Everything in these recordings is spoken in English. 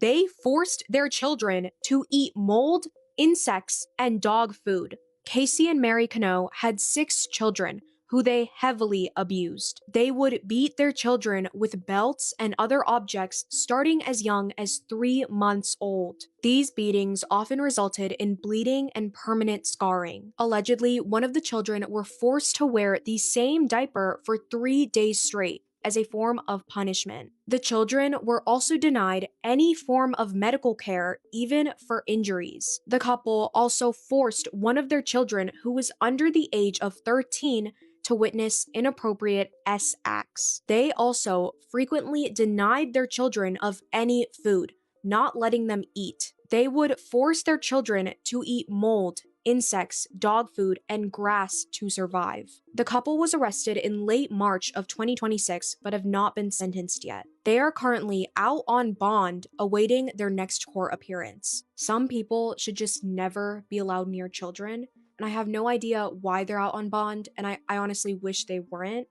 They forced their children to eat mold, insects, and dog food. Casey and Mary Cano had 6 children who they heavily abused. They would beat their children with belts and other objects starting as young as 3 months old. These beatings often resulted in bleeding and permanent scarring. Allegedly, one of the children were forced to wear the same diaper for 3 days straight as a form of punishment. The children were also denied any form of medical care, even for injuries. The couple also forced one of their children, who was under the age of 13, to witness inappropriate acts. They also frequently denied their children of any food, not letting them eat. They would force their children to eat mold, insects, dog food, and grass to survive. The couple was arrested in late March of 2026 but have not been sentenced yet. They are currently out on bond awaiting their next court appearance. Some people should just never be allowed near children, and I have no idea why they're out on bond, and I honestly wish they weren't.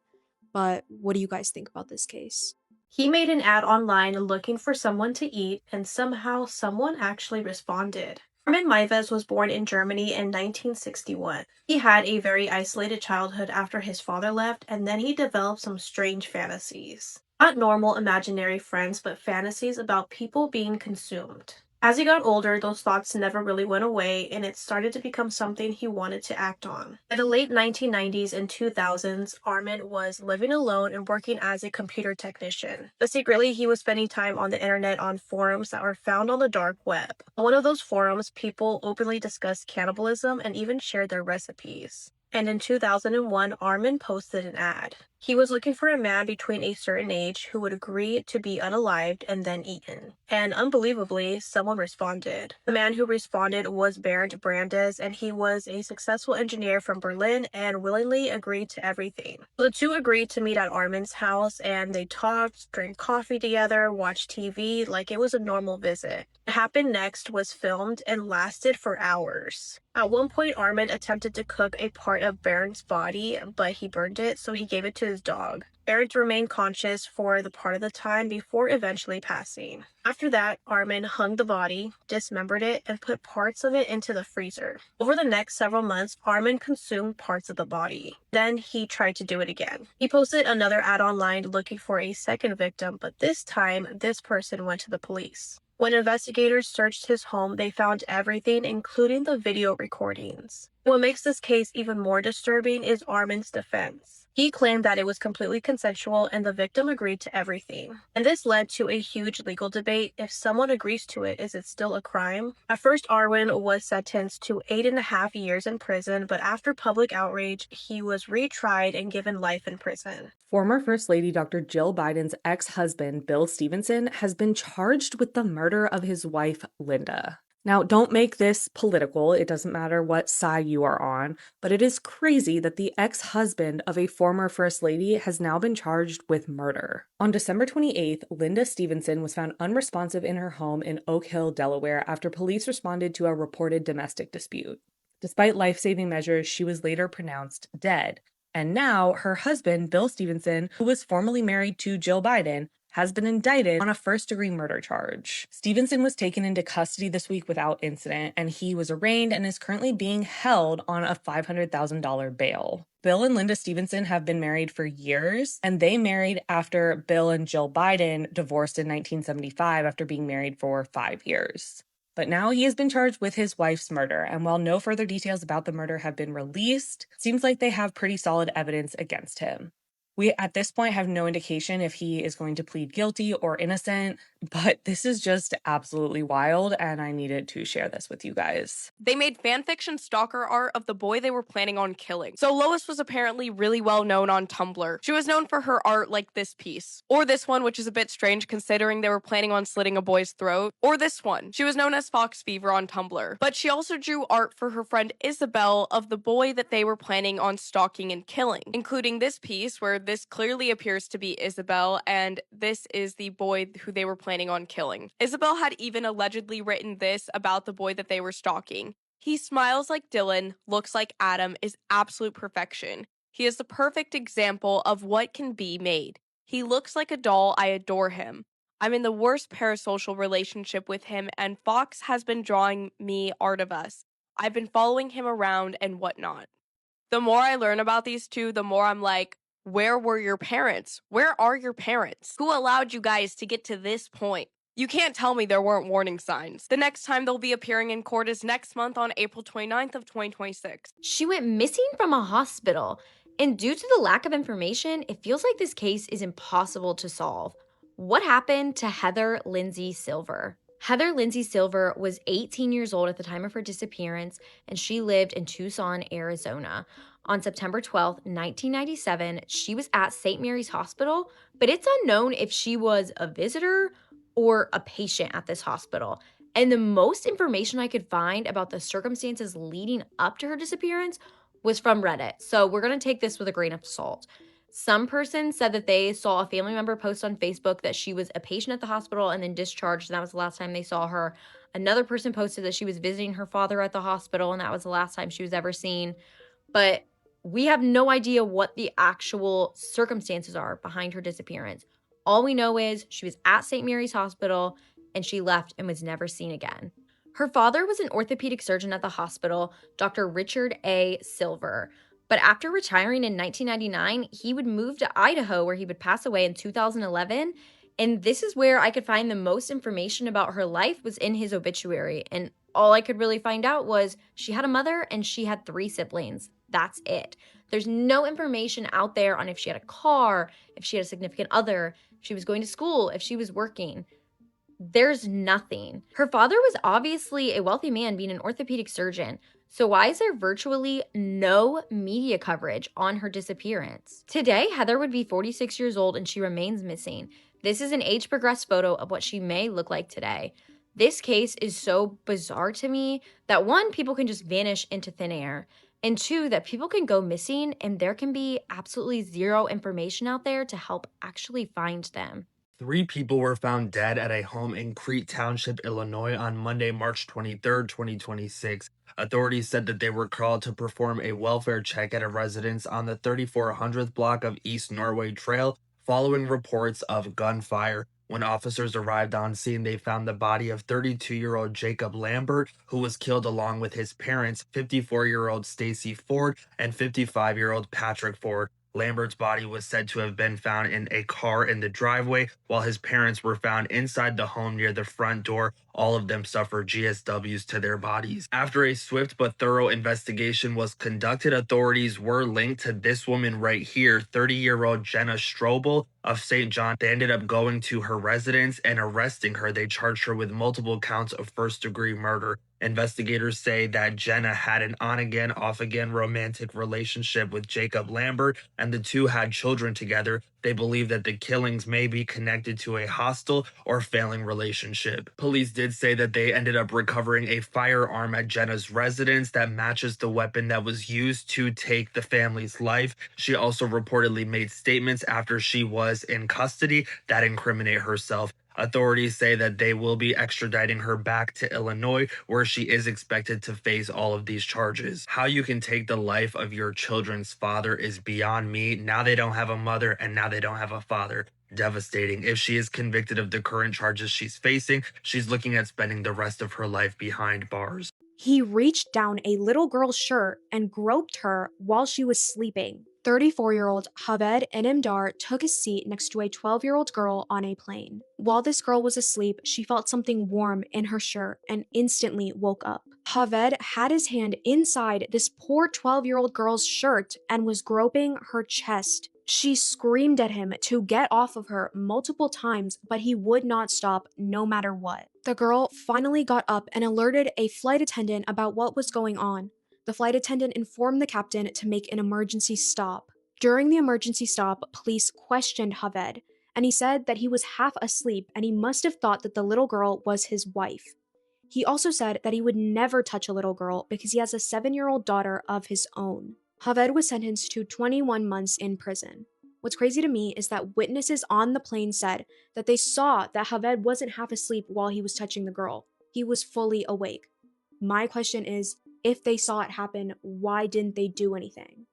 But what do you guys think about this case? He made an ad online looking for someone to eat, and somehow someone actually responded. Armin Meiwes was born in Germany in 1961. He had a very isolated childhood after his father left, and then he developed some strange fantasies. Not normal imaginary friends, but fantasies about people being consumed. As he got older, those thoughts never really went away, and it started to become something he wanted to act on. By the late 1990s and 2000s, Armin was living alone and working as a computer technician. But secretly, he was spending time on the internet on forums that were found on the dark web. On one of those forums, people openly discussed cannibalism and even shared their recipes. And in 2001, Armin posted an ad. He was looking for a man between a certain age who would agree to be unalived and then eaten. And unbelievably, someone responded. The man who responded was Bernd Brandes, and he was a successful engineer from Berlin and willingly agreed to everything. The two agreed to meet at Armin's house, and they talked, drank coffee together, watched TV like it was a normal visit. What happened next was filmed and lasted for hours. At one point, Armin attempted to cook a part of Bernd's body, but he burned it, so he gave it to his dog. Bernd remained conscious for the part of the time before eventually passing. After that, Armin hung the body, dismembered it, and put parts of it into the freezer. Over the next several months, Armin consumed parts of the body. Then he tried to do it again. He posted another ad online looking for a second victim, but this time, this person went to the police. When investigators searched his home, they found everything, including the video recordings. What makes this case even more disturbing is Armin's defense. He claimed that it was completely consensual and the victim agreed to everything. And this led to a huge legal debate. If someone agrees to it, is it still a crime? At first, Armin was sentenced to 8.5 years in prison, but after public outrage, he was retried and given life in prison. Former First Lady Dr. Jill Biden's ex-husband, Bill Stevenson, has been charged with the murder of his wife, Linda. Now, don't make this political. It doesn't matter what side you are on, but it is crazy that the ex-husband of a former First Lady has now been charged with murder. On December 28th, Linda Stevenson was found unresponsive in her home in Oak Hill, Delaware, after police responded to a reported domestic dispute. Despite life-saving measures, she was later pronounced dead. And now her husband, Bill Stevenson, who was formerly married to Jill Biden, has been indicted on a first-degree murder charge. Stevenson was taken into custody this week without incident, and he was arraigned and is currently being held on a $500,000 bail. Bill and Linda Stevenson have been married for years, and they married after Bill and Jill Biden divorced in 1975 after being married for 5 years. But now he has been charged with his wife's murder, and while no further details about the murder have been released, it seems like they have pretty solid evidence against him. We, at this point, have no indication if he is going to plead guilty or innocent, but this is just absolutely wild, and I needed to share this with you guys. They made fanfiction stalker art of the boy they were planning on killing. So Lois was apparently really well known on Tumblr. She was known for her art like this piece. Or this one, which is a bit strange considering they were planning on slitting a boy's throat. Or this one. She was known as Fox Fever on Tumblr. But she also drew art for her friend Isabel of the boy that they were planning on stalking and killing, including this piece where this clearly appears to be Isabel, and this is the boy who they were planning on killing. Isabel had even allegedly written this about the boy that they were stalking. He smiles like Dylan, looks like Adam, is absolute perfection. He is the perfect example of what can be made. He looks like a doll, I adore him. I'm in the worst parasocial relationship with him, and Fox has been drawing me art of us. I've been following him around and whatnot. The more I learn about these two, the more I'm like, where were your parents? Where are your parents? Who allowed you guys to get to this point? You can't tell me there weren't warning signs. The next time they'll be appearing in court is next month on April 29th of 2026. She went missing from a hospital, and due to the lack of information, it feels like this case is impossible to solve. What happened to Heather Lindsay Silver? Heather Lindsay Silver was 18 years old at the time of her disappearance, and she lived in Tucson, Arizona. On September 12th, 1997, she was at St. Mary's Hospital, but it's unknown if she was a visitor or a patient at this hospital. And the most information I could find about the circumstances leading up to her disappearance was from Reddit. So we're going to take this with a grain of salt. Some person said that they saw a family member post on Facebook that she was a patient at the hospital and then discharged, and that was the last time they saw her. Another person posted that she was visiting her father at the hospital, and that was the last time she was ever seen. But we have no idea what the actual circumstances are behind her disappearance. All we know is she was at St. Mary's Hospital and she left and was never seen again. Her father was an orthopedic surgeon at the hospital, Dr. Richard A. Silver. But after retiring in 1999, he would move to Idaho where he would pass away in 2011. And this is where I could find the most information about her life was in his obituary. And all I could really find out was she had a mother and she had 3 siblings. That's it. There's no information out there on if she had a car, if she had a significant other, if she was going to school, if she was working. There's nothing. Her father was obviously a wealthy man being an orthopedic surgeon. So why is there virtually no media coverage on her disappearance? Today, Heather would be 46 years old and she remains missing. This is an age-progressed photo of what she may look like today. This case is so bizarre to me that 1, people can just vanish into thin air, and 2, that people can go missing and there can be absolutely zero information out there to help actually find them. 3 people were found dead at a home in Crete Township, Illinois on Monday, March 23rd, 2026. Authorities said that they were called to perform a welfare check at a residence on the 3400th block of East Norway Trail following reports of gunfire. When officers arrived on scene, they found the body of 32-year-old Jacob Lambert, who was killed along with his parents, 54-year-old Stacy Ford and 55-year-old Patrick Ford. Lambert's body was said to have been found in a car in the driveway, while his parents were found inside the home near the front door. All of them suffered GSWs to their bodies. After a swift but thorough investigation was conducted, authorities were linked to this woman right here, 30-year-old Jenna Strobel of St. John. They ended up going to her residence and arresting her. They charged her with multiple counts of first-degree murder. Investigators say that Jenna had an on-again, off-again romantic relationship with Jacob Lambert, and the two had children together. They believe that the killings may be connected to a hostile or failing relationship. Police did say that they ended up recovering a firearm at Jenna's residence that matches the weapon that was used to take the family's life. She also reportedly made statements after she was in custody that incriminate herself. Authorities say that they will be extraditing her back to Illinois, where she is expected to face all of these charges. How you can take the life of your children's father is beyond me. Now they don't have a mother, and now they don't have a father. Devastating. If she is convicted of the current charges she's facing, she's looking at spending the rest of her life behind bars. He reached down a little girl's shirt and groped her while she was sleeping. 34-year-old Javed Enimdar took a seat next to a 12-year-old girl on a plane. While this girl was asleep, she felt something warm in her shirt and instantly woke up. Javed had his hand inside this poor 12-year-old girl's shirt and was groping her chest. She screamed at him to get off of her multiple times, but he would not stop no matter what. The girl finally got up and alerted a flight attendant about what was going on. The flight attendant informed the captain to make an emergency stop. During the emergency stop, police questioned Javed, and he said that he was half asleep and he must have thought that the little girl was his wife. He also said that he would never touch a little girl because he has a 7-year-old daughter of his own. Javed was sentenced to 21 months in prison. What's crazy to me is that witnesses on the plane said that they saw that Javed wasn't half asleep while he was touching the girl. He was fully awake. My question is, if they saw it happen, why didn't they do anything?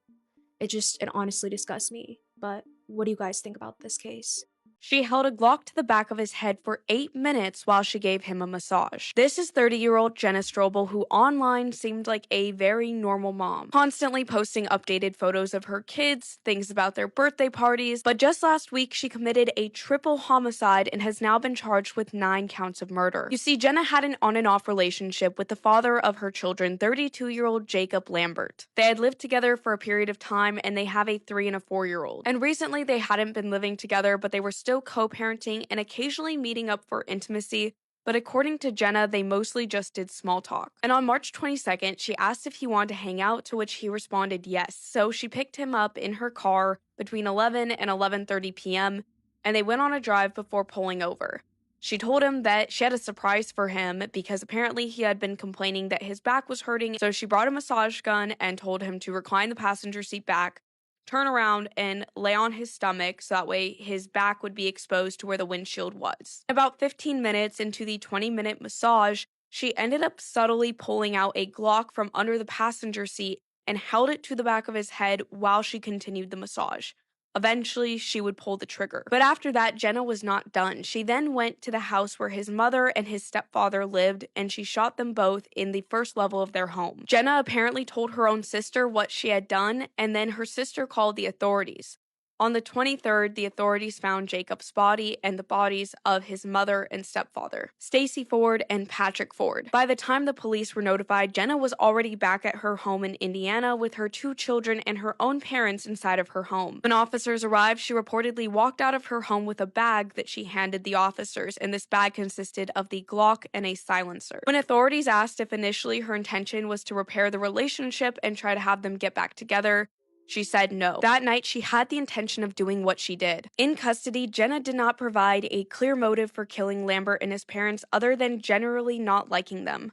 It honestly disgusts me. But what do you guys think about this case? She held a Glock to the back of his head for 8 minutes while she gave him a massage. This is 30-year-old Jenna Strobel, who online seemed like a very normal mom, constantly posting updated photos of her kids, things about their birthday parties, but just last week she committed a triple homicide and has now been charged with 9 counts of murder. You see, Jenna had an on and off relationship with the father of her children, 32-year-old Jacob Lambert. They had lived together for a period of time and they have a 3 and a 4-year-old. And recently they hadn't been living together, but they were still co-parenting and occasionally meeting up for intimacy. But according to Jenna, they mostly just did small talk. And on March 22nd, she asked if he wanted to hang out, to which he responded yes. So she picked him up in her car between 11 and 11:30 p.m., and they went on a drive before pulling over. She told him that she had a surprise for him because apparently he had been complaining that his back was hurting, so she brought a massage gun and told him to recline the passenger seat back, turn around, and lay on his stomach so that way his back would be exposed to where the windshield was. About 15 minutes into the 20-minute massage, she ended up subtly pulling out a Glock from under the passenger seat and held it to the back of his head while she continued the massage. Eventually, she would pull the trigger. But after that, Jenna was not done. She then went to the house where his mother and his stepfather lived, and she shot them both in the first level of their home. Jenna apparently told her own sister what she had done, and then her sister called the authorities. On the 23rd, the authorities found Jacob's body and the bodies of his mother and stepfather, Stacy Ford and Patrick Ford. By the time the police were notified, Jenna was already back at her home in Indiana with her 2 children and her own parents inside of her home. When officers arrived, she reportedly walked out of her home with a bag that she handed the officers, and this bag consisted of the Glock and a silencer. When authorities asked if initially her intention was to repair the relationship and try to have them get back together, she said no. That night, she had the intention of doing what she did. In custody, Jenna did not provide a clear motive for killing Lambert and his parents other than generally not liking them.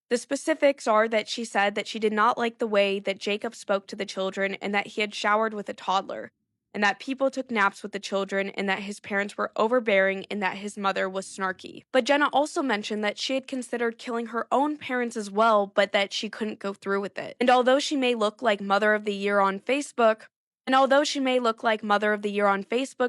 The specifics are that she said that she did not like the way that Jacob spoke to the children and that he had showered with a toddler, and that people took naps with the children and that his parents were overbearing and that his mother was snarky. But Jenna also mentioned that she had considered killing her own parents as well, but that she couldn't go through with it. And although she may look like Mother of the Year on Facebook,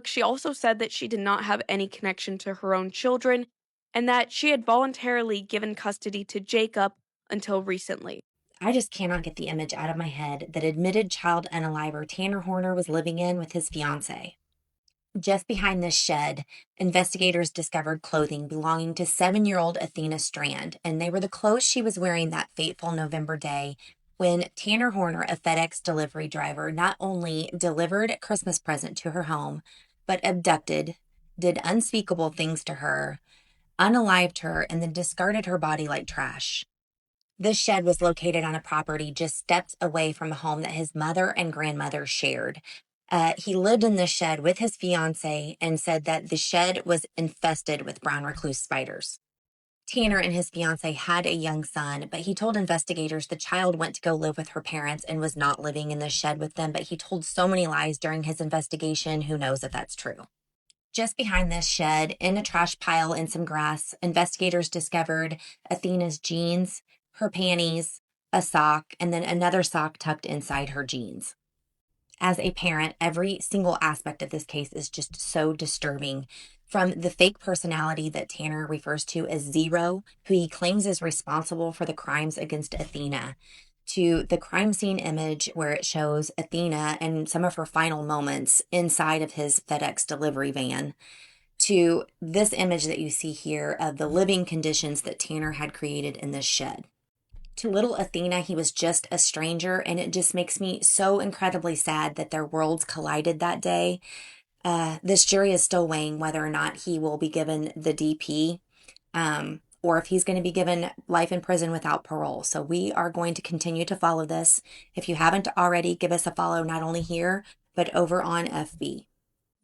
she also said that she did not have any connection to her own children and that she had voluntarily given custody to Jacob until recently. I just cannot get the image out of my head that admitted child unaliver Tanner Horner was living in with his fiancée. Just behind this shed, investigators discovered clothing belonging to 7-year-old Athena Strand, and they were the clothes she was wearing that fateful November day when Tanner Horner, a FedEx delivery driver, not only delivered a Christmas present to her home, but abducted, did unspeakable things to her, unalived her, and then discarded her body like trash. This shed was located on a property just steps away from the home that his mother and grandmother shared. He lived in this shed with his fiancée and said that the shed was infested with brown recluse spiders. Tanner and his fiancée had a young son, but he told investigators the child went to go live with her parents and was not living in the shed with them, but he told so many lies during his investigation, who knows if that's true. Just behind this shed, in a trash pile in some grass, investigators discovered Athena's jeans, her panties, a sock, and then another sock tucked inside her jeans. As a parent, every single aspect of this case is just so disturbing. From the fake personality that Tanner refers to as Zero, who he claims is responsible for the crimes against Athena, to the crime scene image where it shows Athena and some of her final moments inside of his FedEx delivery van, to this image that you see here of the living conditions that Tanner had created in this shed. To little Athena, he was just a stranger, and it just makes me so incredibly sad that their worlds collided that day. This jury is still weighing whether or not he will be given the DP, or if he's going to be given life in prison without parole. So we are going to continue to follow this. If you haven't already, give us a follow not only here, but over on FB.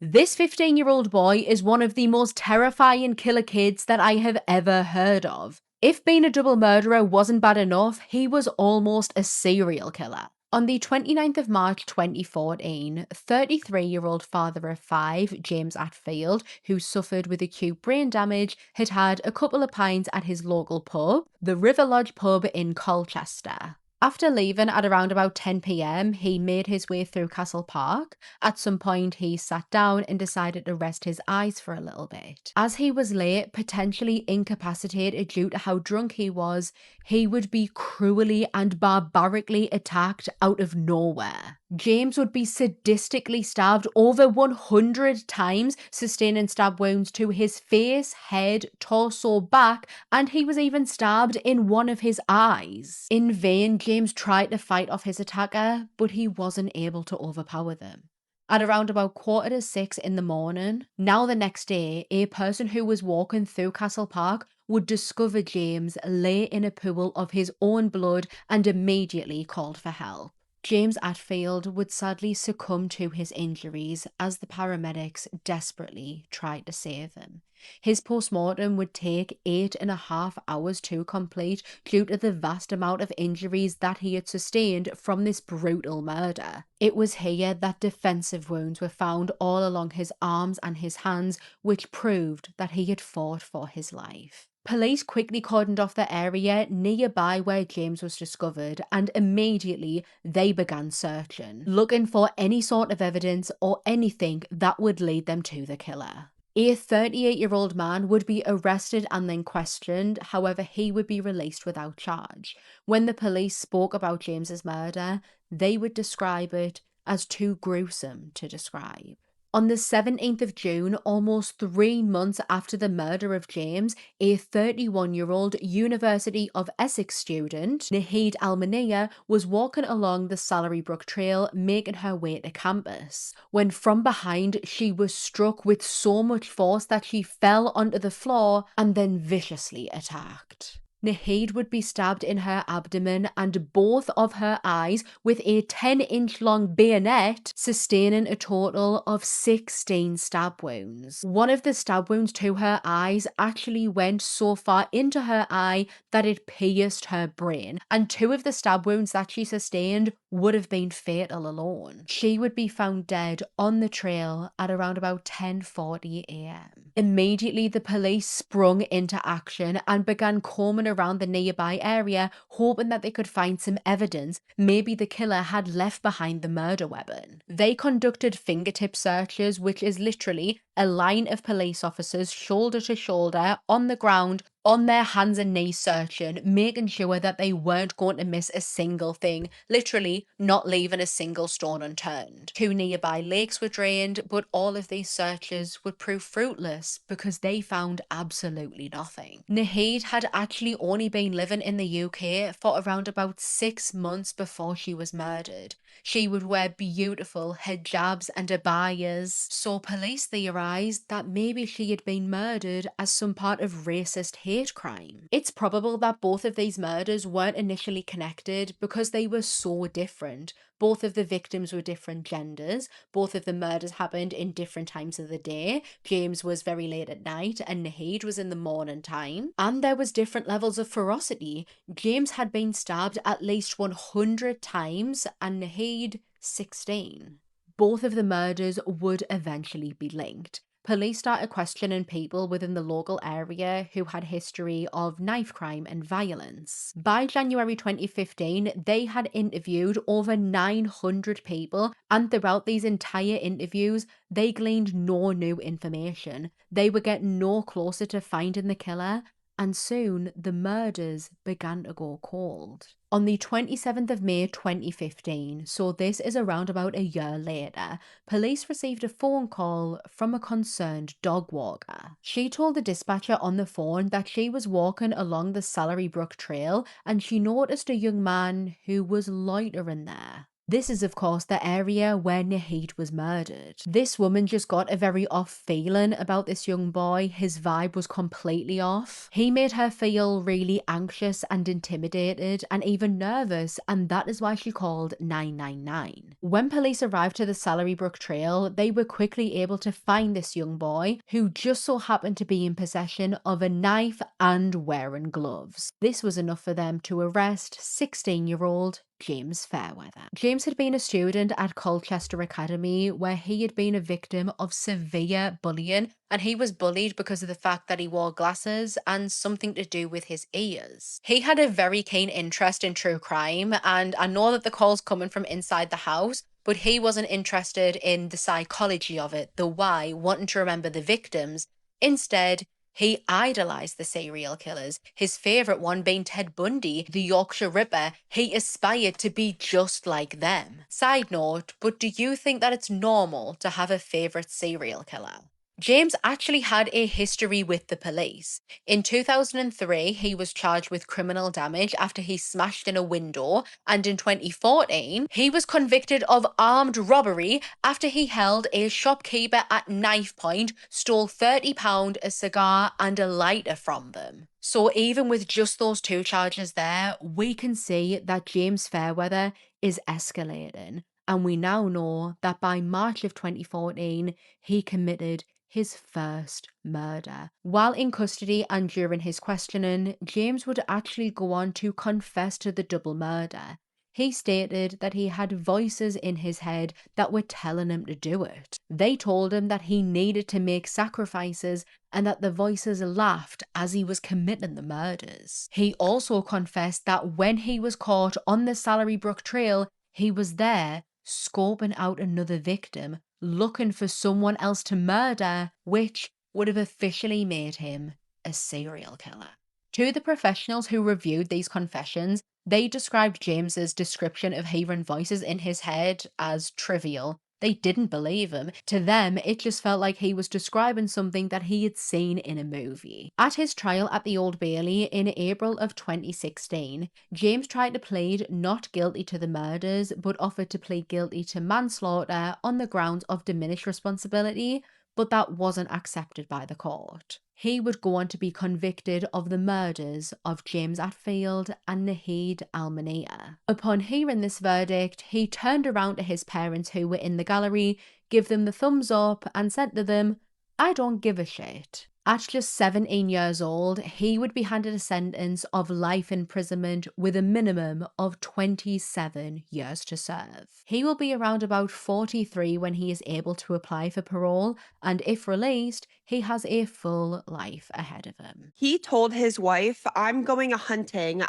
This 15-year-old boy is one of the most terrifying killer kids that I have ever heard of. If being a double murderer wasn't bad enough, he was almost a serial killer. On the 29th of March 2014, 33-year-old father of 5, James Atfield, who suffered with acute brain damage, had a couple of pints at his local pub, the River Lodge pub in Colchester. After leaving at around about 10 p.m., he made his way through Castle Park. At some point, he sat down and decided to rest his eyes for a little bit. As he was late, potentially incapacitated due to how drunk he was, he would be cruelly and barbarically attacked out of nowhere. James would be sadistically stabbed over 100 times, sustaining stab wounds to his face, head, torso, back, and he was even stabbed in one of his eyes. In vain, James tried to fight off his attacker, but he wasn't able to overpower them. At around about 5:45 in the morning, now the next day, a person who was walking through Castle Park would discover James lay in a pool of his own blood and immediately called for help. James Atfield would sadly succumb to his injuries as the paramedics desperately tried to save him. His post-mortem would take 8.5 hours to complete due to the vast amount of injuries that he had sustained from this brutal murder. It was here that defensive wounds were found all along his arms and his hands, which proved that he had fought for his life. Police quickly cordoned off the area nearby where James was discovered, and immediately they began searching, looking for any sort of evidence or anything that would lead them to the killer. A 38-year-old man would be arrested and then questioned, however he would be released without charge. When the police spoke about James's murder, they would describe it as too gruesome to describe. On the 17th of June, almost 3 months after the murder of James, a 31-year-old University of Essex student, Nahid Almania, was walking along the Salary Brook Trail making her way to campus, when from behind she was struck with so much force that she fell onto the floor and then viciously attacked. Nahid would be stabbed in her abdomen and both of her eyes with a 10-inch long bayonet, sustaining a total of 16 stab wounds. One of the stab wounds to her eyes actually went so far into her eye that it pierced her brain, and 2 of the stab wounds that she sustained would have been fatal alone. She would be found dead on the trail at around about 10:40 a.m. Immediately, the police sprung into action and began combing around the nearby area, hoping that they could find some evidence maybe the killer had left behind the murder weapon. They conducted fingertip searches, which is literally a line of police officers shoulder to shoulder on the ground, on their hands and knees searching, making sure that they weren't going to miss a single thing, literally not leaving a single stone unturned. 2 nearby lakes were drained, but all of these searches would prove fruitless because they found absolutely nothing. Nahid had actually only been living in the UK for around about 6 months before she was murdered. She would wear beautiful hijabs and abayas, so police theorized that maybe she had been murdered as some part of racist hate crime. It's probable that both of these murders weren't initially connected because they were so different. Both of the victims were different genders. Both of the murders happened in different times of the day. James was very late at night and Nahid was in the morning time. And there was different levels of ferocity. James had been stabbed at least 100 times and Nahid 16. Both of the murders would eventually be linked. Police started questioning people within the local area who had history of knife crime and violence. By January 2015, they had interviewed over 900 people, and throughout these entire interviews, they gleaned no new information. They were getting no closer to finding the killer, and soon the murders began to go cold. On the 27th of May 2015, so this is around about a year later, police received a phone call from a concerned dog walker. She told the dispatcher on the phone that she was walking along the Salary Brook Trail and she noticed a young man who was loitering there. This is, of course, the area where Nahid was murdered. This woman just got a very off feeling about this young boy. His vibe was completely off. He made her feel really anxious and intimidated and even nervous, and that is why she called 999. When police arrived to the Salary Brook Trail, they were quickly able to find this young boy who just so happened to be in possession of a knife and wearing gloves. This was enough for them to arrest 16-year-old James Fairweather. James had been a student at Colchester Academy where he had been a victim of severe bullying, and he was bullied because of the fact that he wore glasses and something to do with his ears. He had a very keen interest in true crime, and I know that the call's coming from inside the house, but he wasn't interested in the psychology of it, the why, wanting to remember the victims. Instead, he idolized the serial killers, his favorite one being Ted Bundy, the Yorkshire Ripper. He aspired to be just like them. Side note, but do you think that it's normal to have a favorite serial killer? James actually had a history with the police. In 2003, he was charged with criminal damage after he smashed in a window, and in 2014, he was convicted of armed robbery after he held a shopkeeper at knife point, stole £30, a cigar, and a lighter from them. So even with just those two charges there, we can see that James Fairweather is escalating, and we now know that by March of 2014, he committed his first murder. While in custody and during his questioning, James would actually go on to confess to the double murder. He stated that he had voices in his head that were telling him to do it. They told him that he needed to make sacrifices and that the voices laughed as he was committing the murders. He also confessed that when he was caught on the Salary Brook Trail, he was there scoping out another victim, looking for someone else to murder, which would have officially made him a serial killer. To the professionals who reviewed these confessions, they described James's description of hearing voices in his head as trivial. They didn't believe him. To them, it just felt like he was describing something that he had seen in a movie. At his trial at the Old Bailey in April of 2016, James tried to plead not guilty to the murders, but offered to plead guilty to manslaughter on the grounds of diminished responsibility, but that wasn't accepted by the court. He would go on to be convicted of the murders of James Atfield and Naheed Almania. Upon hearing this verdict, he turned around to his parents who were in the gallery, gave them the thumbs up and said to them, "I don't give a shit." At just 17 years old, he would be handed a sentence of life imprisonment with a minimum of 27 years to serve. He will be around about 43 when he is able to apply for parole, and if released, he has a full life ahead of him. He told his wife, I'm going hunting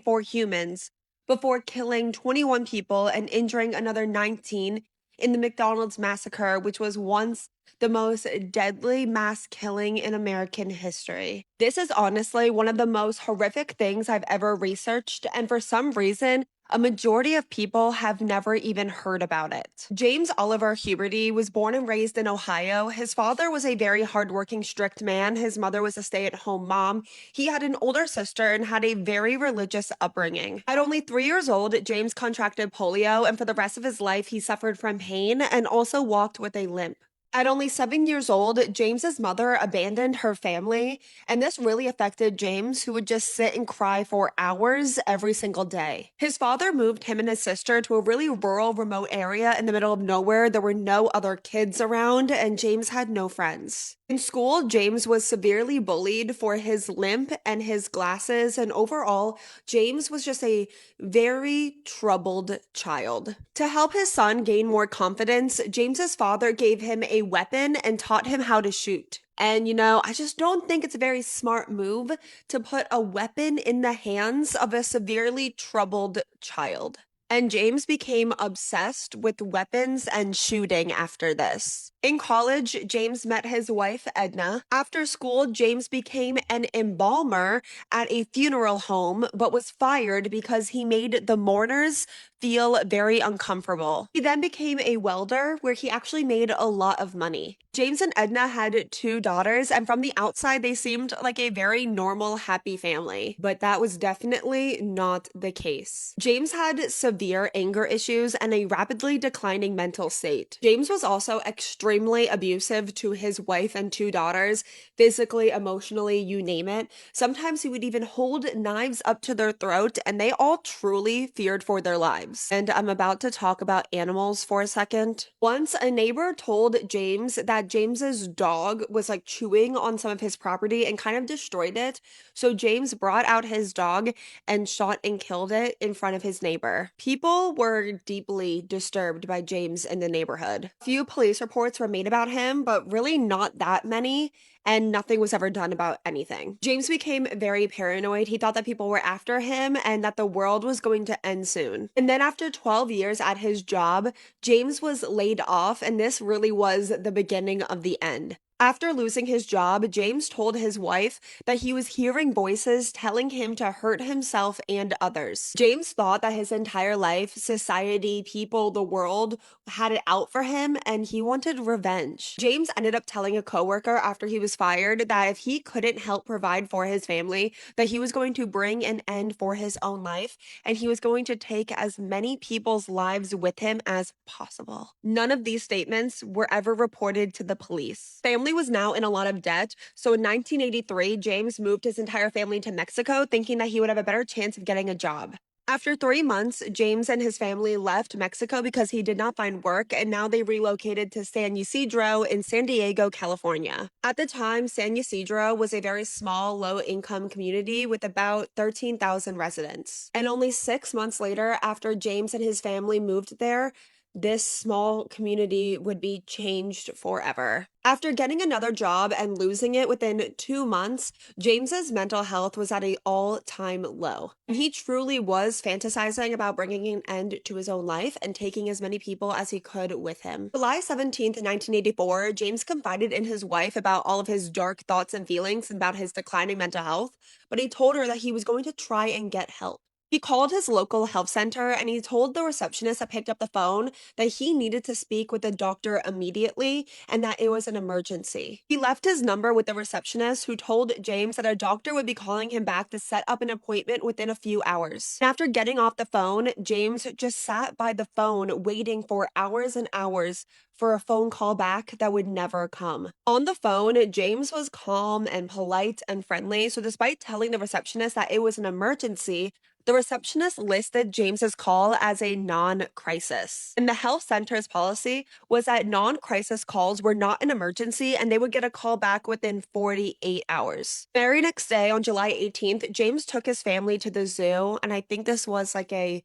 for humans, before killing 21 people and injuring another 19 in the McDonald's massacre, which was once the most deadly mass killing in American history. This is honestly one of the most horrific things I've ever researched, and for some reason, a majority of people have never even heard about it. James Oliver Huberty was born and raised in Ohio. His father was a very hardworking, strict man. His mother was a stay-at-home mom. He had an older sister and had a very religious upbringing. At only 3 years old, James contracted polio, and for the rest of his life, he suffered from pain and also walked with a limp. At only 7 years old, James's mother abandoned her family, and this really affected James, who would just sit and cry for hours every single day. His father moved him and his sister to a really rural, remote area in the middle of nowhere. There were no other kids around, and James had no friends. In school, James was severely bullied for his limp and his glasses, and overall, James was just a very troubled child. To help his son gain more confidence, James's father gave him a weapon and taught him how to shoot. And I just don't think it's a very smart move to put a weapon in the hands of a severely troubled child. And James became obsessed with weapons and shooting after this. In college, James met his wife, Edna. After school, James became an embalmer at a funeral home, but was fired because he made the mourners feel very uncomfortable. He then became a welder, where he actually made a lot of money. James and Edna had 2 daughters, and from the outside, they seemed like a very normal, happy family. But that was definitely not the case. James had severe anger issues and a rapidly declining mental state. James was also extremely abusive to his wife and 2 daughters, physically, emotionally, you name it. Sometimes he would even hold knives up to their throat, and they all truly feared for their lives. lives. And I'm about to talk about animals for a second. Once a neighbor told James that James's dog was like chewing on some of his property and kind of destroyed it. So James brought out his dog and shot and killed it in front of his neighbor. People were deeply disturbed by James in the neighborhood. A few police reports were made about him, but really not that many, and nothing was ever done about anything. James became very paranoid. He thought that people were after him and that the world was going to end soon. And then after 12 years at his job, James was laid off, and this really was the beginning of the end. After losing his job, James told his wife that he was hearing voices telling him to hurt himself and others. James thought that his entire life, society, people, the world had it out for him, and he wanted revenge. James ended up telling a coworker after he was fired that if he couldn't help provide for his family, that he was going to bring an end for his own life, and he was going to take as many people's lives with him as possible. None of these statements were ever reported to the police. Family was now in a lot of debt, so in 1983, James moved his entire family to Mexico, thinking that he would have a better chance of getting a job. After 3 months, James and his family left Mexico because he did not find work, and now they relocated to San Ysidro in San Diego, California. At the time, San Ysidro was a very small, low-income community with about 13,000 residents. And only 6 months later, after James and his family moved there, this small community would be changed forever. After getting another job and losing it within 2 months, James's mental health was at an all-time low. He truly was fantasizing about bringing an end to his own life and taking as many people as he could with him. July 17th, 1984, James confided in his wife about all of his dark thoughts and feelings about his declining mental health, but he told her that he was going to try and get help. He called his local health center and he told the receptionist that picked up the phone that he needed to speak with the doctor immediately and that it was an emergency. He left his number with the receptionist, who told James that a doctor would be calling him back to set up an appointment within a few hours. After getting off the phone, James just sat by the phone waiting for hours and hours for a phone call back that would never come. On the phone, James was calm and polite and friendly, so despite telling the receptionist that it was an emergency, the receptionist listed James's call as a non-crisis. And the health center's policy was that non-crisis calls were not an emergency and they would get a call back within 48 hours. The very next day, on July 18th, James took his family to the zoo, and I think this was like a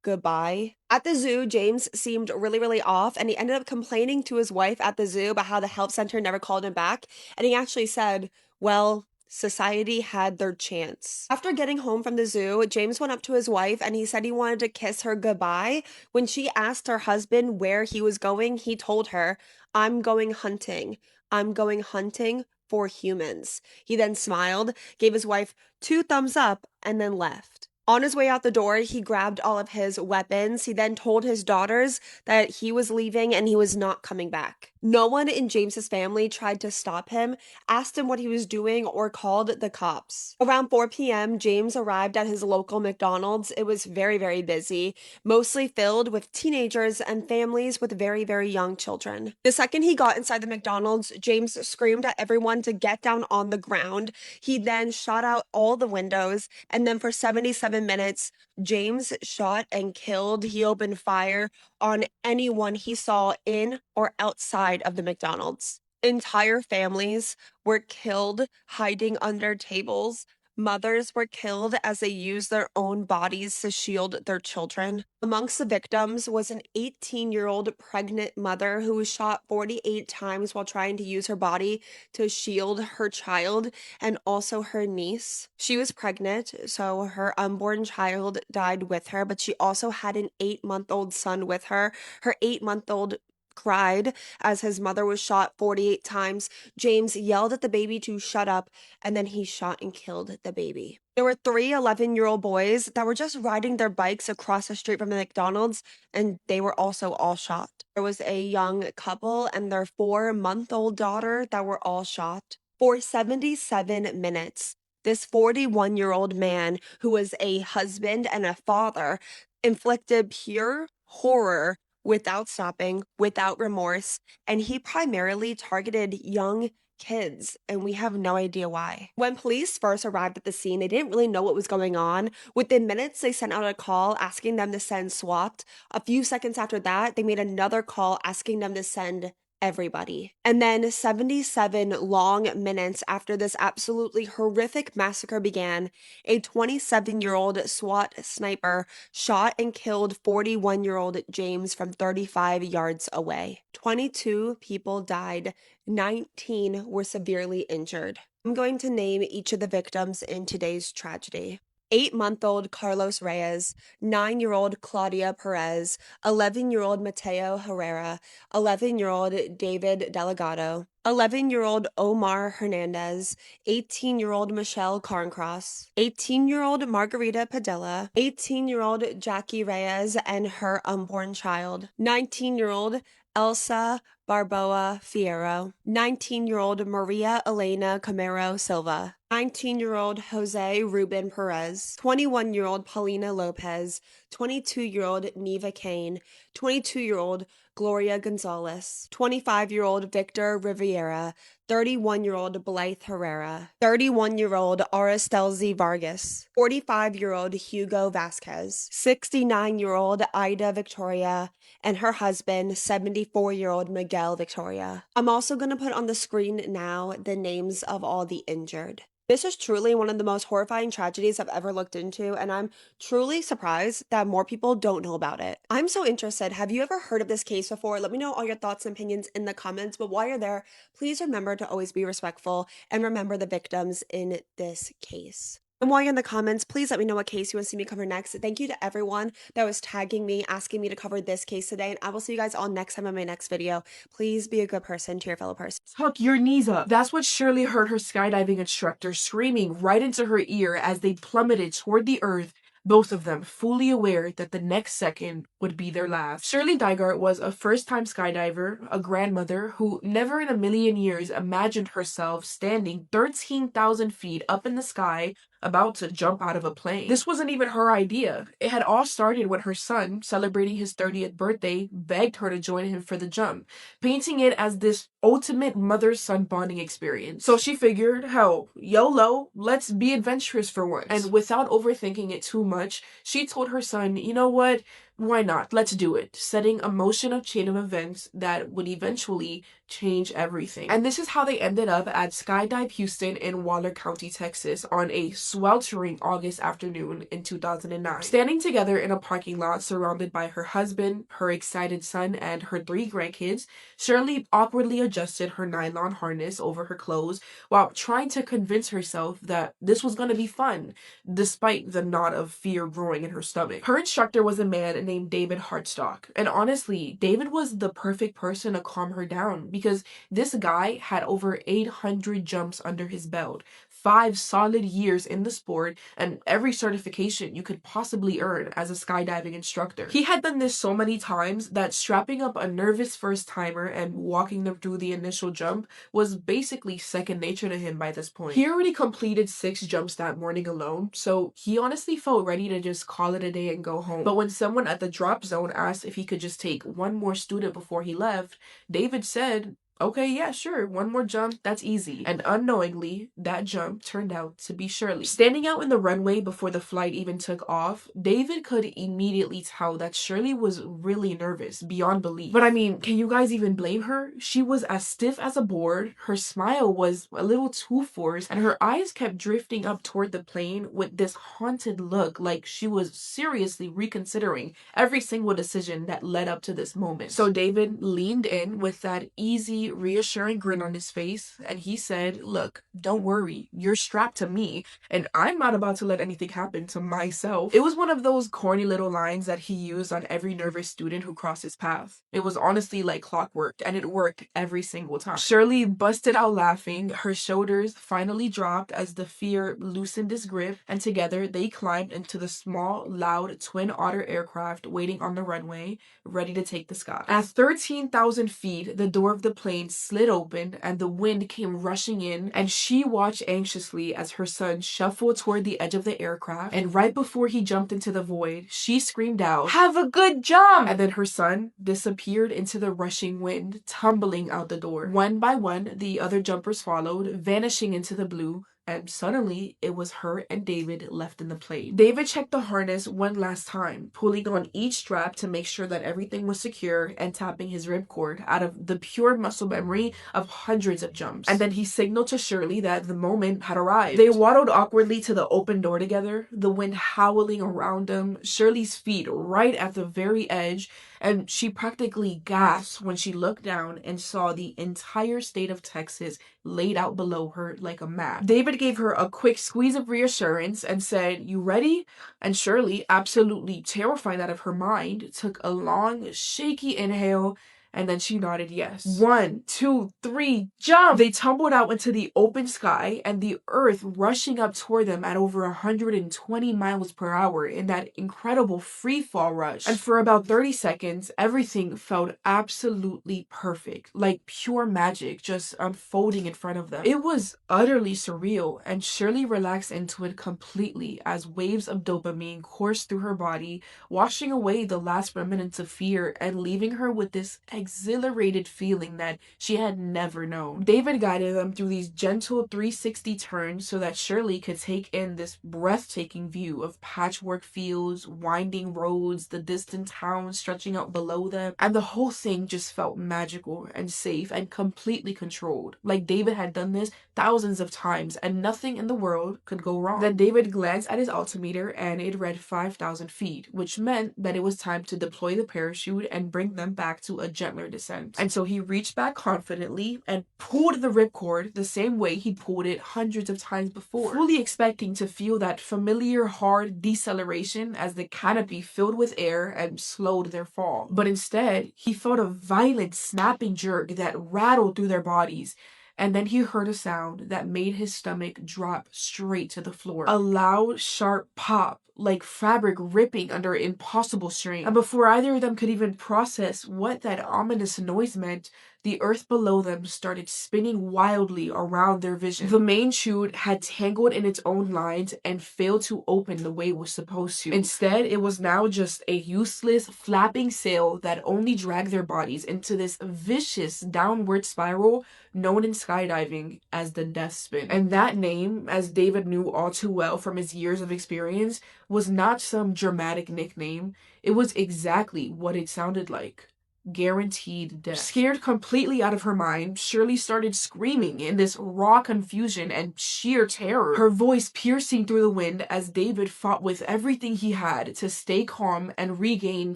goodbye. At the zoo, James seemed really off, and he ended up complaining to his wife at the zoo about how the health center never called him back, and he actually said, well, society had their chance. After getting home from the zoo, James went up to his wife and he said he wanted to kiss her goodbye. When she asked her husband where he was going, he told her, I'm going hunting. I'm going hunting for humans. He then smiled, gave his wife 2 thumbs up, and then left. On his way out the door, he grabbed all of his weapons. He then told his daughters that he was leaving and he was not coming back. No one in James's family tried to stop him, asked him what he was doing, or called the cops. Around 4 p.m., James arrived at his local McDonald's. It was very busy, mostly filled with teenagers and families with very young children. The second he got inside the McDonald's, James screamed at everyone to get down on the ground. He then shot out all the windows, and then for 77 minutes, James shot and killed. He opened fire on anyone he saw in or outside of the McDonald's. Entire families were killed hiding under tables. Mothers were killed as they used their own bodies to shield their children. Amongst the victims was an 18-year-old pregnant mother who was shot 48 times while trying to use her body to shield her child and also her niece. She was pregnant, so her unborn child died with her, but she also had an 8-month-old son with her. Her 8-month-old cried as his mother was shot 48 times. James yelled at the baby to shut up, and then he shot and killed the baby. There were 3 11-year-old boys that were just riding their bikes across the street from the McDonald's, and they were also all shot. There was a young couple and their 4-month-old daughter that were all shot. For 77 minutes, this 41-year-old man, who was a husband and a father, inflicted pure horror without stopping, without remorse, and he primarily targeted young kids, and we have no idea why. When police first arrived at the scene, they didn't really know what was going on. Within minutes, they sent out a call asking them to send SWAT. A few seconds after that, they made another call asking them to send everybody. And then 77 long minutes after this absolutely horrific massacre began, a 27-year-old SWAT sniper shot and killed 41-year-old James from 35 yards away. 22 people died, 19 were severely injured. I'm going to name each of the victims in today's tragedy. 8-month-old Carlos Reyes, 9-year-old Claudia Perez, 11-year-old Mateo Herrera, 11-year-old David Delgado, 11-year-old Omar Hernandez, 18-year-old Michelle Carncross, 18-year-old Margarita Padilla, 18-year-old Jackie Reyes and her unborn child, 19-year-old Elsa Barboa Fierro, 19-year-old Maria Elena Camero Silva, 19-year-old Jose Ruben Perez, 21-year-old Paulina Lopez, 22-year-old Neva Kane, 22-year-old Gloria Gonzalez, 25-year-old Victor Riviera, 31-year-old Blythe Herrera, 31-year-old Aristelzi Vargas, 45-year-old Hugo Vasquez, 69-year-old Ida Victoria, and her husband, 74-year-old Miguel Victoria. I'm also going to put on the screen now the names of all the injured. This is truly one of the most horrifying tragedies I've ever looked into, and I'm truly surprised that more people don't know about it. I'm so interested. Have you ever heard of this case before? Let me know all your thoughts and opinions in the comments, but while you're there, please remember to always be respectful and remember the victims in this case. And while you're in the comments, please let me know what case you want to see me cover next. Thank you to everyone that was tagging me, asking me to cover this case today, and I will see you guys all next time in my next video. Please be a good person to your fellow person. Tuck your knees up. That's what Shirley heard her skydiving instructor screaming right into her ear as they plummeted toward the earth, both of them fully aware that the next second would be their last. Shirley Dygart was a first-time skydiver, a grandmother who never in a million years imagined herself standing 13,000 feet up in the sky about to jump out of a plane. This wasn't even her idea. It had all started when her son, celebrating his 30th birthday, begged her to join him for the jump, painting it as this ultimate mother-son bonding experience. So she figured, hell, YOLO, let's be adventurous for once. And without overthinking it too much, she told her son, you know what? Why not? Let's do it. Setting a motion of chain of events that would eventually change everything. And this is how they ended up at Skydive Houston in Waller County, Texas on a sweltering August afternoon in 2009. Standing together in a parking lot surrounded by her husband, her excited son, and her 3 grandkids, Shirley awkwardly adjusted her nylon harness over her clothes while trying to convince herself that this was going to be fun, despite the knot of fear growing in her stomach. Her instructor was a man named David Hartstock, and honestly, David was the perfect person to calm her down because this guy had over 800 jumps under his belt, 5 solid years in the sport, and every certification you could possibly earn as a skydiving instructor. He had done this so many times that strapping up a nervous first-timer and walking them through the initial jump was basically second nature to him by this point. He already completed 6 jumps that morning alone, so he honestly felt ready to just call it a day and go home. But when someone at the drop zone asked if he could just take one more student before he left, David said, okay, yeah, sure, one more jump, that's easy. And unknowingly, that jump turned out to be Shirley. Standing out in the runway before the flight even took off, David could immediately tell that Shirley was really nervous, beyond belief. But I mean, can you guys even blame her? She was as stiff as a board, her smile was a little too forced, and her eyes kept drifting up toward the plane with this haunted look like she was seriously reconsidering every single decision that led up to this moment. So David leaned in with that easy, reassuring grin on his face, and he said, look, don't worry, you're strapped to me, and I'm not about to let anything happen to myself. It was one of those corny little lines that he used on every nervous student who crossed his path. It was honestly like clockwork, and it worked every single time. Shirley busted out laughing, her shoulders finally dropped as the fear loosened his grip, and together they climbed into the small, loud Twin Otter aircraft waiting on the runway, ready to take the sky. At 13,000 feet, the door of the plane plane slid open and the wind came rushing in, and she watched anxiously as her son shuffled toward the edge of the aircraft, and right before he jumped into the void, she screamed out, "Have a good jump!" And then her son disappeared into the rushing wind, tumbling out the door. One by one, the other jumpers followed, vanishing into the blue, and suddenly it was her and David left in the plane. David checked the harness one last time, pulling on each strap to make sure that everything was secure and tapping his ripcord out of the pure muscle memory of hundreds of jumps. And then he signaled to Shirley that the moment had arrived. They waddled awkwardly to the open door together, the wind howling around them, Shirley's feet right at the very edge, and she practically gasped when she looked down and saw the entire state of Texas laid out below her like a map. David gave her a quick squeeze of reassurance and said, "You ready?" And Shirley, absolutely terrified out of her mind, took a long, shaky inhale, and then she nodded yes. 1, 2, 3, jump! They tumbled out into the open sky, and the earth rushing up toward them at over 120 miles per hour in that incredible free fall rush. And for about 30 seconds, everything felt absolutely perfect, like pure magic just unfolding in front of them. It was utterly surreal, and Shirley relaxed into it completely as waves of dopamine coursed through her body, washing away the last remnants of fear and leaving her with this exhilarated feeling that she had never known. David guided them through these gentle 360 turns so that Shirley could take in this breathtaking view of patchwork fields, winding roads, the distant towns stretching out below them, and the whole thing just felt magical and safe and completely controlled. Like David had done this thousands of times and nothing in the world could go wrong. Then David glanced at his altimeter and it read 5,000 feet, which meant that it was time to deploy the parachute and bring them back to a gentler descent. And so he reached back confidently and pulled the ripcord the same way he'd pulled it hundreds of times before, fully expecting to feel that familiar hard deceleration as the canopy filled with air and slowed their fall. But instead, he felt a violent snapping jerk that rattled through their bodies. And then he heard a sound that made his stomach drop straight to the floor. A loud, sharp pop, like fabric ripping under impossible strain. And before either of them could even process what that ominous noise meant, the earth below them started spinning wildly around their vision. The main chute had tangled in its own lines and failed to open the way it was supposed to. Instead, it was now just a useless, flapping sail that only dragged their bodies into this vicious downward spiral known in skydiving as the death spin. And that name, as David knew all too well from his years of experience, was not some dramatic nickname. It was exactly what it sounded like. Guaranteed death. Scared completely out of her mind, Shirley started screaming in this raw confusion and sheer terror, her voice piercing through the wind as David fought with everything he had to stay calm and regain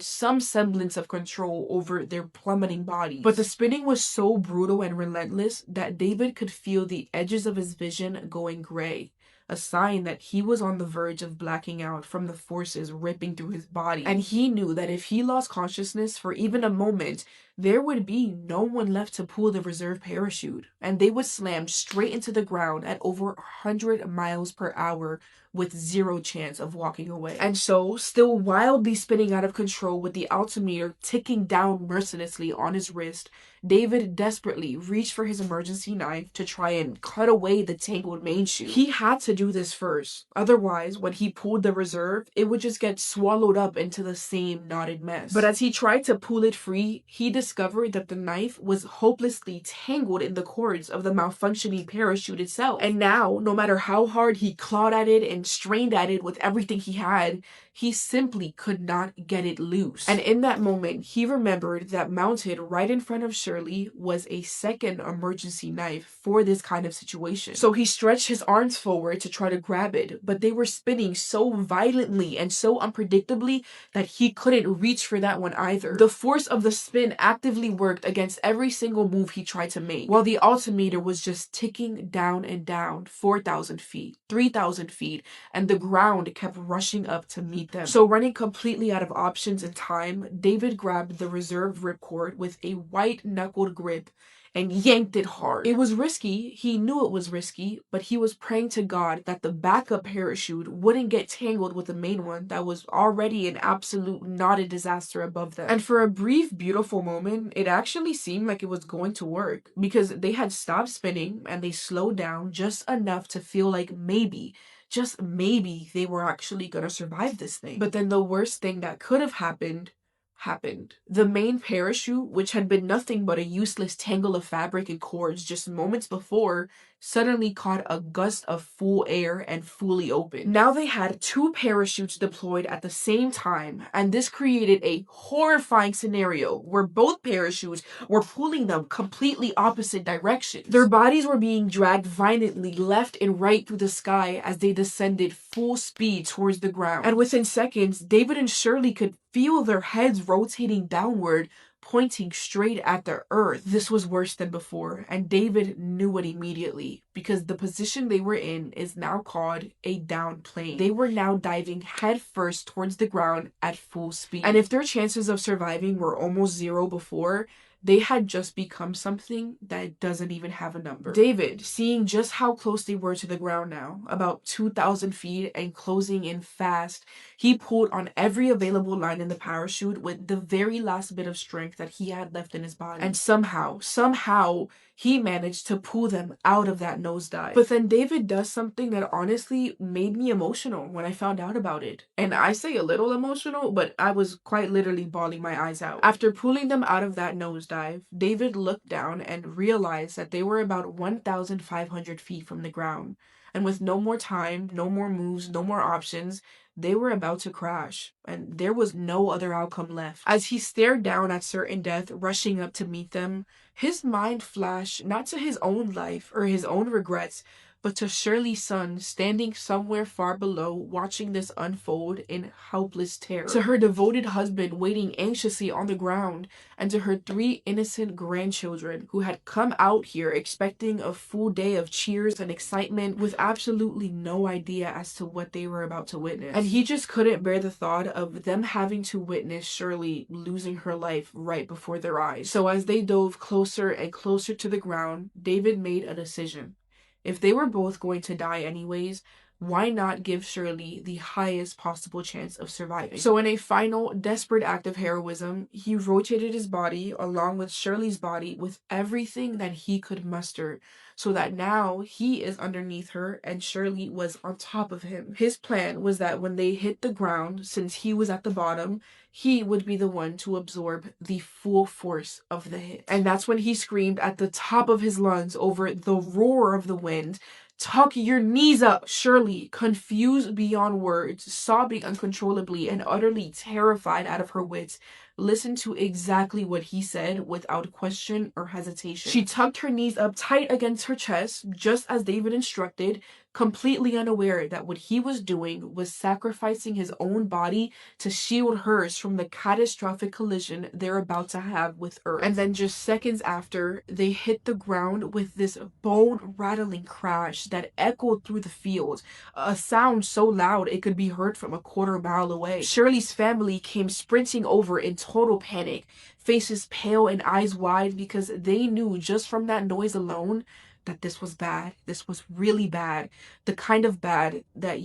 some semblance of control over their plummeting bodies. But the spinning was so brutal and relentless that David could feel the edges of his vision going gray, a sign that he was on the verge of blacking out from the forces ripping through his body. And he knew that if he lost consciousness for even a moment, there would be no one left to pull the reserve parachute, and they would slam straight into the ground at over 100 miles per hour with zero chance of walking away. And so, still wildly spinning out of control with the altimeter ticking down mercilessly on his wrist, David desperately reached for his emergency knife to try and cut away the tangled main chute. He had to do this first. Otherwise, when he pulled the reserve, it would just get swallowed up into the same knotted mess. But as he tried to pull it free, he discovered that the knife was hopelessly tangled in the cords of the malfunctioning parachute itself. And now, no matter how hard he clawed at it and strained at it with everything he had, he simply could not get it loose. And in that moment, he remembered that mounted right in front of Shirley was a second emergency knife for this kind of situation. So he stretched his arms forward to try to grab it, but they were spinning so violently and so unpredictably that he couldn't reach for that one either. The force of the spin actively worked against every single move he tried to make, while the altimeter was just ticking down and down, 4,000 feet, 3,000 feet, and the ground kept rushing up to meet them. So running completely out of options and time, David grabbed the reserve ripcord with a white-knuckled grip and yanked it hard. It was risky. He knew it was risky, but he was praying to God that the backup parachute wouldn't get tangled with the main one that was already an absolute knotted disaster above them. And for a brief, beautiful moment, it actually seemed like it was going to work because they had stopped spinning and they slowed down just enough to feel like maybe, just maybe, they were actually gonna survive this thing. But then the worst thing that could have happened happened. The main parachute, which had been nothing but a useless tangle of fabric and cords just moments before, suddenly caught a gust of full air and fully opened. Now they had 2 parachutes deployed at the same time, and this created a horrifying scenario where both parachutes were pulling them completely opposite directions. Their bodies were being dragged violently left and right through the sky as they descended full speed towards the ground. And within seconds, David and Shirley could feel their heads rotating downward, pointing straight at the earth. This was worse than before, and David knew it immediately because the position they were in is now called a down plane. They were now diving headfirst towards the ground at full speed. And if their chances of surviving were almost zero before, they had just become something that doesn't even have a number. David, seeing just how close they were to the ground now, about 2,000 feet and closing in fast, he pulled on every available line in the parachute with the very last bit of strength that he had left in his body. And somehow, he managed to pull them out of that nosedive. But then David does something that honestly made me emotional when I found out about it. And I say a little emotional, but I was quite literally bawling my eyes out. After pulling them out of that nosedive, David looked down and realized that they were about 1,500 feet from the ground. And with no more time, no more moves, no more options, they were about to crash, and there was no other outcome left. As he stared down at certain death rushing up to meet them, his mind flashed not to his own life or his own regrets, but to Shirley's son standing somewhere far below watching this unfold in helpless terror, to her devoted husband waiting anxiously on the ground, and to her 3 innocent grandchildren who had come out here expecting a full day of cheers and excitement with absolutely no idea as to what they were about to witness. And he just couldn't bear the thought of them having to witness Shirley losing her life right before their eyes. So as they dove closer and closer to the ground, David made a decision. If they were both going to die anyways, why not give Shirley the highest possible chance of surviving? So in a final, desperate act of heroism, he rotated his body along with Shirley's body with everything that he could muster, so that now he is underneath her and Shirley was on top of him. His plan was that when they hit the ground, since he was at the bottom, he would be the one to absorb the full force of the hit. And that's when he screamed at the top of his lungs over the roar of the wind, "Tuck your knees up!" Shirley, confused beyond words, sobbing uncontrollably and utterly terrified out of her wits, listened to exactly what he said without question or hesitation. She tucked her knees up tight against her chest, just as David instructed, completely unaware that what he was doing was sacrificing his own body to shield hers from the catastrophic collision they're about to have with Earth. And then just seconds after, they hit the ground with this bone-rattling crash that echoed through the field, a sound so loud it could be heard from a quarter mile away. Shirley's family came sprinting over in total panic, faces pale and eyes wide because they knew just from that noise alone that this was bad. This was really bad. The kind of bad that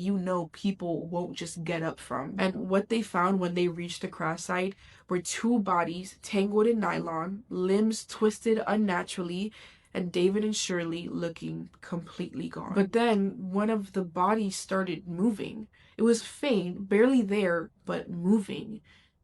people won't just get up from. And what they found when they reached the crash site were 2 bodies tangled in nylon, limbs twisted unnaturally, and David and Shirley looking completely gone. But then one of the bodies started moving. It was faint, barely there, but moving.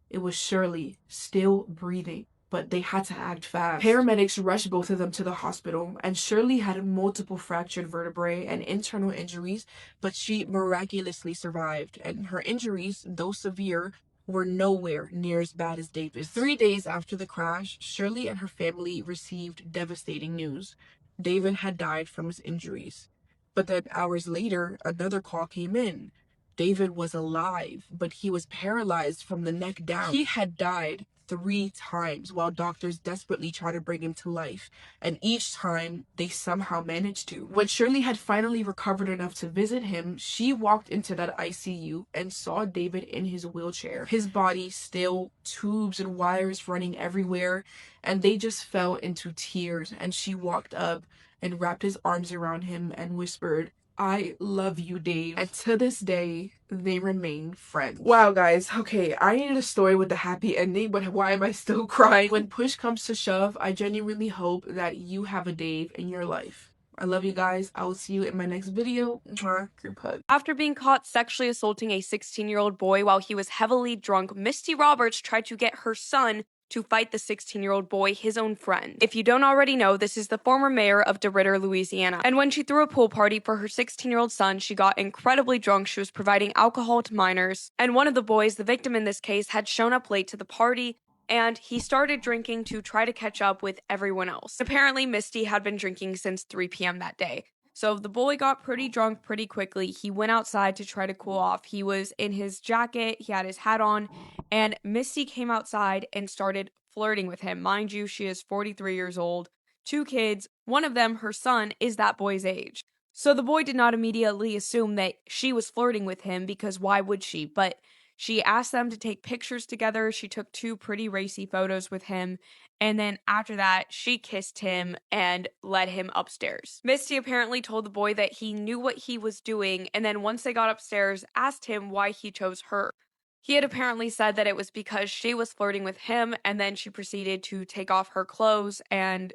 It was Shirley, still breathing. But they had to act fast. Paramedics rushed both of them to the hospital, and Shirley had multiple fractured vertebrae and internal injuries, but she miraculously survived, and her injuries, though severe, were nowhere near as bad as David's. 3 days after the crash, Shirley and her family received devastating news. David had died from his injuries. But then hours later, another call came in. David was alive, but he was paralyzed from the neck down. He had died 3 times while doctors desperately try to bring him to life, and each time they somehow managed to. When Shirley had finally recovered enough to visit him, she walked into that ICU and saw David in his wheelchair, his body still tubes and wires running everywhere, and they just fell into tears. And she walked up and wrapped his arms around him and whispered, "I love you, Dave." And to this day, they remain friends. Wow, guys. Okay, I needed a story with a happy ending, but why am I still crying? When push comes to shove, I genuinely hope that you have a Dave in your life. I love you guys. I will see you in my next video. Mwah. Group hug. After being caught sexually assaulting a 16-year-old boy while he was heavily drunk, Misty Roberts tried to get her son to fight the 16-year-old boy, his own friend. If you don't already know, this is the former mayor of DeRidder, Louisiana. And when she threw a pool party for her 16-year-old son, she got incredibly drunk. She was providing alcohol to minors. And one of the boys, the victim in this case, had shown up late to the party, and he started drinking to try to catch up with everyone else. Apparently, Misty had been drinking since 3 p.m. that day. So the boy got pretty drunk pretty quickly. He went outside to try to cool off. He was in his jacket, he had his hat on, and Misty came outside and started flirting with him. Mind you, she is 43 years old, 2 kids. One of them, her son, is that boy's age. So the boy did not immediately assume that she was flirting with him, because why would she? But she asked them to take pictures together. She took 2 pretty racy photos with him. And then after that, she kissed him and led him upstairs. Misty apparently told the boy that he knew what he was doing, and then once they got upstairs, asked him why he chose her. He had apparently said that it was because she was flirting with him, and then she proceeded to take off her clothes, and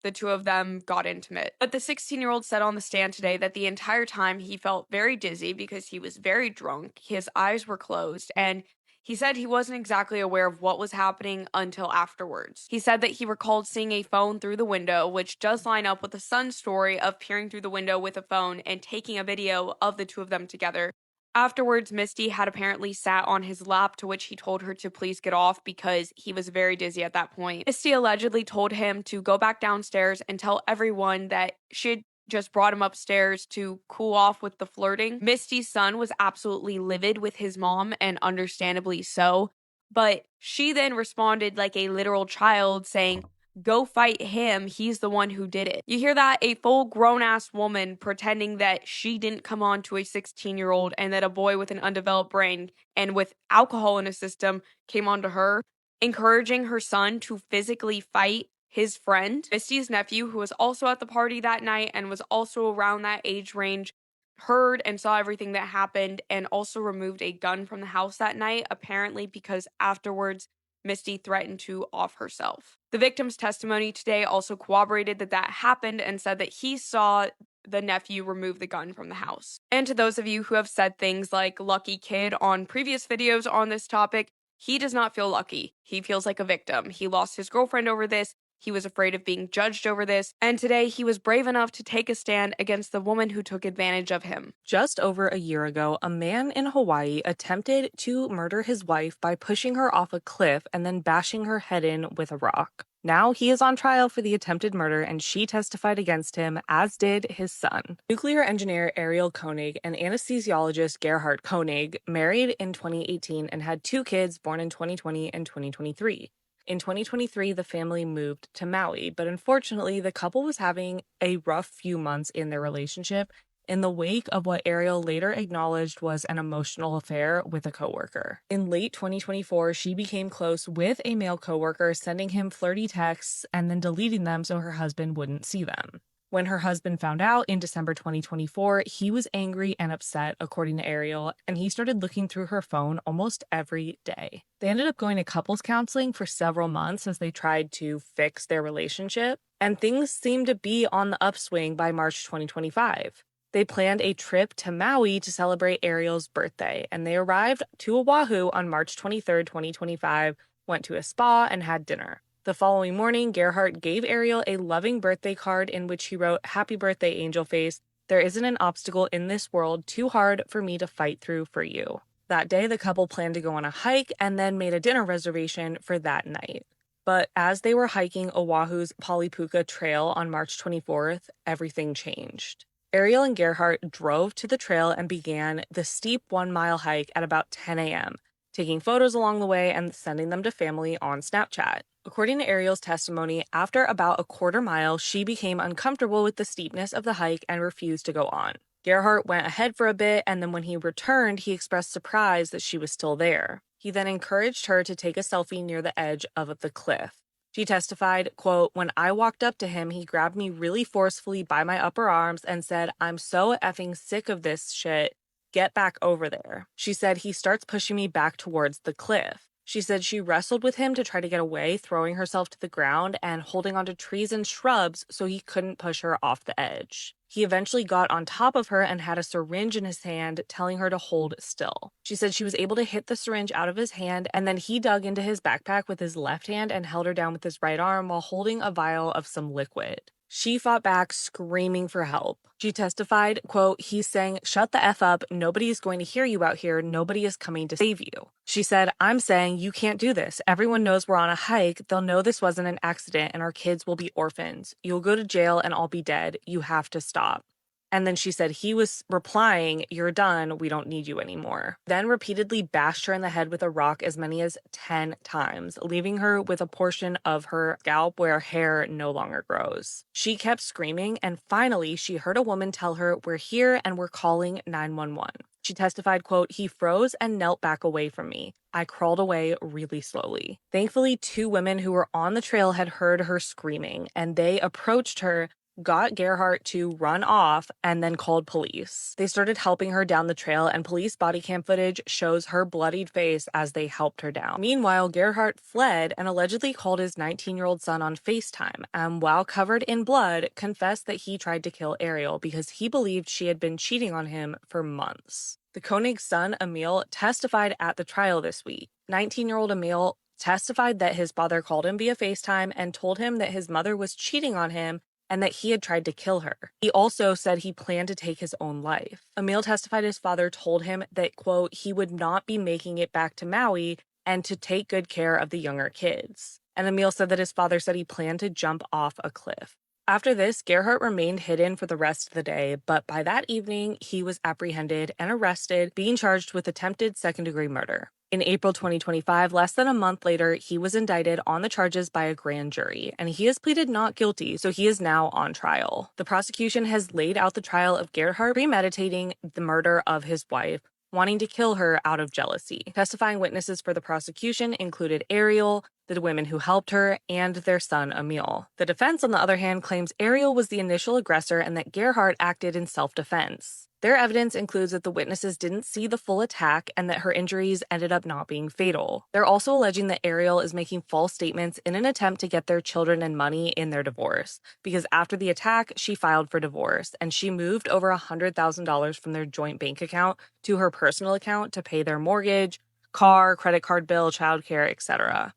the 2 of them got intimate. But the 16-year-old said on the stand today that the entire time he felt very dizzy because he was very drunk, his eyes were closed, and he said he wasn't exactly aware of what was happening until afterwards. He said that he recalled seeing a phone through the window, which does line up with the son's story of peering through the window with a phone and taking a video of the 2 of them together. Afterwards, Misty had apparently sat on his lap, to which he told her to please get off because he was very dizzy at that point. Misty allegedly told him to go back downstairs and tell everyone that she had just brought him upstairs to cool off with the flirting. Misty's son was absolutely livid with his mom, and understandably so. But she then responded like a literal child, saying, "Go fight him. He's the one who did it." You hear that? A full grown-ass woman pretending that she didn't come on to a 16-year-old and that a boy with an undeveloped brain and with alcohol in his system came on to her, encouraging her son to physically fight his friend. Misty's nephew, who was also at the party that night and was also around that age range, heard and saw everything that happened and also removed a gun from the house that night, apparently because afterwards Misty threatened to off herself. The victim's testimony today also corroborated that that happened and said that he saw the nephew remove the gun from the house. And to those of you who have said things like "lucky kid" on previous videos on this topic, he does not feel lucky. He feels like a victim. He lost his girlfriend over this. He was afraid of being judged over this, and today he was brave enough to take a stand against the woman who took advantage of him. Just over a year ago, a man in Hawaii attempted to murder his wife by pushing her off a cliff and then bashing her head in with a rock. Now he is on trial for the attempted murder, and she testified against him, as did his son. Nuclear engineer Ariel Koenig and anesthesiologist Gerhard Koenig married in 2018 and had 2 kids born in 2020 and 2023. In 2023, the family moved to Maui, but unfortunately, the couple was having a rough few months in their relationship in the wake of what Ariel later acknowledged was an emotional affair with a coworker. In late 2024, she became close with a male coworker, sending him flirty texts and then deleting them so her husband wouldn't see them. When her husband found out in December 2024, he was angry and upset, according to Ariel, and he started looking through her phone almost every day. They ended up going to couples counseling for several months as they tried to fix their relationship, and things seemed to be on the upswing by March 2025. They planned a trip to Maui to celebrate Ariel's birthday, and they arrived to Oahu on March 23, 2025, went to a spa, and had dinner. The following morning, Gerhardt gave Ariel a loving birthday card in which he wrote, "Happy birthday, angel face. There isn't an obstacle in this world too hard for me to fight through for you." That day, the couple planned to go on a hike and then made a dinner reservation for that night. But as they were hiking Oahu's Polipuka Trail on March 24th, everything changed. Ariel and Gerhardt drove to the trail and began the steep 1-mile hike at about 10 a.m., taking photos along the way and sending them to family on Snapchat. According to Ariel's testimony, after about a quarter mile, she became uncomfortable with the steepness of the hike and refused to go on. Gerhardt went ahead for a bit, and then when he returned, he expressed surprise that she was still there. He then encouraged her to take a selfie near the edge of the cliff. She testified, quote, "When I walked up to him, he grabbed me really forcefully by my upper arms and said, 'I'm so effing sick of this shit. Get back over there.' She said he starts pushing me back towards the cliff. She said she wrestled with him to try to get away, throwing herself to the ground and holding onto trees and shrubs so he couldn't push her off the edge. He eventually got on top of her and had a syringe in his hand, telling her to hold still. She said she was able to hit the syringe out of his hand, and then he dug into his backpack with his left hand and held her down with his right arm while holding a vial of some liquid. She fought back, screaming for help. She testified, quote, "He's saying, 'Shut the F up. Nobody is going to hear you out here. Nobody is coming to save you.' She said, 'I'm saying you can't do this. Everyone knows we're on a hike. They'll know this wasn't an accident and our kids will be orphans. You'll go to jail and I'll be dead. You have to stop.' And then she said he was replying, 'You're done. We don't need you anymore.' Then repeatedly bashed her in the head with a rock as many as 10 times, leaving her with a portion of her scalp where hair no longer grows. She kept screaming, and finally she heard a woman tell her, 'We're here and we're calling 911. She testified, quote, "He froze and knelt back away from me. I crawled away really slowly." Thankfully, 2 women who were on the trail had heard her screaming, and they approached her, got Gerhardt to run off, and then called police. They started helping her down the trail, and police body cam footage shows her bloodied face as they helped her down. Meanwhile, Gerhardt fled and allegedly called his 19-year-old son on FaceTime, and while covered in blood, confessed that he tried to kill Ariel because he believed she had been cheating on him for months. The Koenig's son, Emil, testified at the trial this week. 19-year-old Emil testified that his father called him via FaceTime and told him that his mother was cheating on him and that he had tried to kill her. He also said he planned to take his own life. Emil testified his father told him that, quote, he would not be making it back to Maui and to take good care of the younger kids. And Emil said that his father said he planned to jump off a cliff. After this, Gerhardt remained hidden for the rest of the day, but by that evening, he was apprehended and arrested, being charged with attempted second-degree murder. In April 2025, less than a month later, he was indicted on the charges by a grand jury, and he has pleaded not guilty, so he is now on trial. The prosecution has laid out the trial of Gerhardt premeditating the murder of his wife, wanting to kill her out of jealousy. Testifying witnesses for the prosecution included Ariel, the women who helped her, and their son Emil. The defense, on the other hand, claims Ariel was the initial aggressor and that Gerhardt acted in self-defense. Their evidence includes that the witnesses didn't see the full attack and that her injuries ended up not being fatal. They're also alleging that Ariel is making false statements in an attempt to get their children and money in their divorce, because after the attack, she filed for divorce, and she moved over $100,000 from their joint bank account to her personal account to pay their mortgage, car, credit card bill, childcare, etc.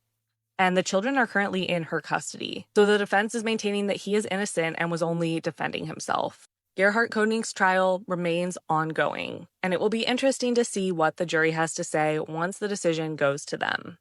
And the children are currently in her custody. So the defense is maintaining that he is innocent and was only defending himself. Gerhardt Koenig's trial remains ongoing, and it will be interesting to see what the jury has to say once the decision goes to them.